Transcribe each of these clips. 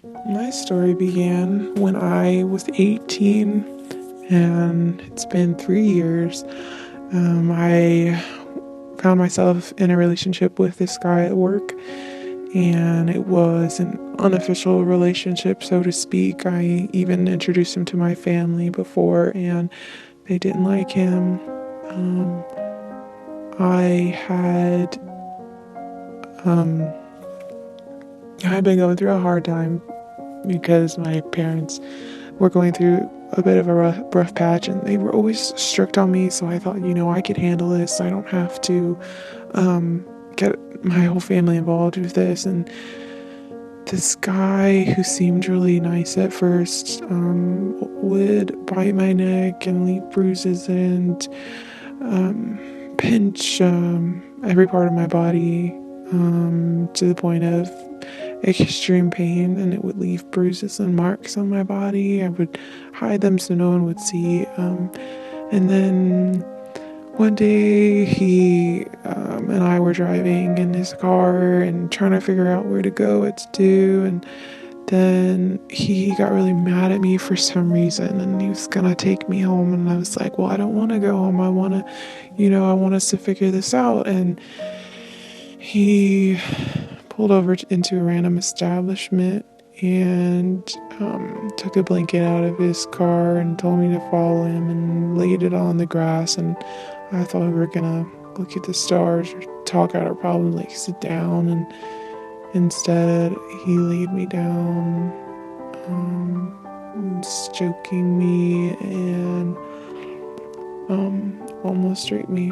My story began when I was 18, and it's been 3 years. I found myself in a relationship with this guy at work, and it was an unofficial relationship, so to speak. I even introduced him to my family before, and they didn't like him. Um, I had um, I had been going through a hard time because my parents were going through a bit of a rough patch, and they were always strict on me. So I thought, I could handle this. I don't have to get my whole family involved with this. And this guy who seemed really nice at first would bite my neck and leave bruises and pinch every part of my body to the point of extreme pain, and it would leave bruises and marks on my body. I would hide them so no one would see. And then one day he and I were driving in his car and trying to figure out where to go, what to do, and then he got really mad at me for some reason, and he was gonna take me home, and I was like, well, I don't want to go home. I want to, I want us to figure this out. And he pulled over into a random establishment and took a blanket out of his car and told me to follow him and laid it on the grass. And I thought we were gonna look at the stars or talk out our problems, like sit down. And instead, he laid me down, stroking me and almost raped me.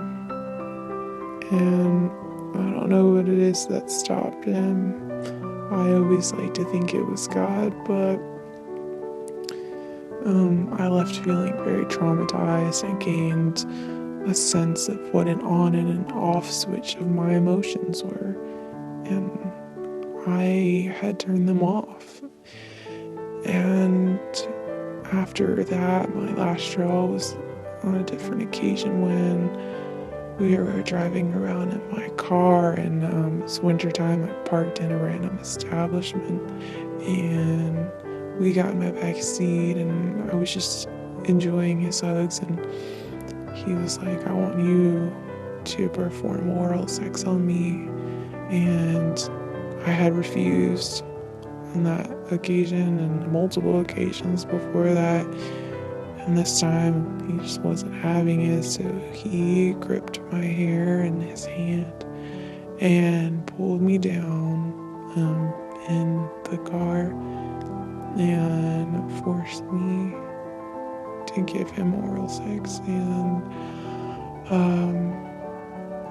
And I don't know what it is that stopped him. I always like to think it was God, but I left feeling very traumatized and gained a sense of what an on and an off switch of my emotions were. And I had turned them off. And after that, my last straw was on a different occasion when we were driving around in my car, and it's wintertime. I parked in a random establishment, and we got in my back seat, and I was just enjoying his hugs, and he was like, I want you to perform oral sex on me. And I had refused on that occasion and multiple occasions before that. And this time, he just wasn't having it, so he gripped my hair in his hand and pulled me down in the car and forced me to give him oral sex. And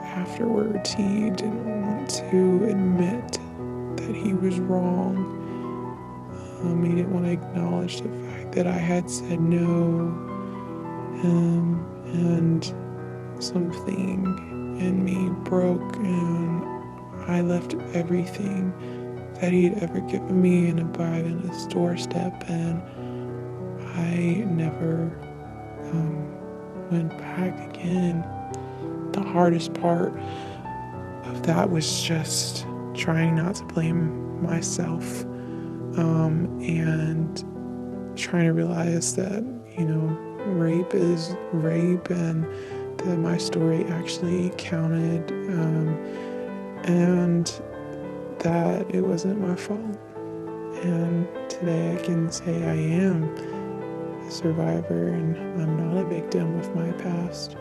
afterwards, he didn't want to admit that he was wrong. He didn't want to acknowledge the fact that I had said no, and something in me broke, and I left everything that he'd ever given me in a bag on his doorstep, and I never went back again. The hardest part of that was just trying not to blame myself, and trying to realize that, rape is rape, and that my story actually counted, and that it wasn't my fault. And today I can say I am a survivor, and I'm not a victim of my past.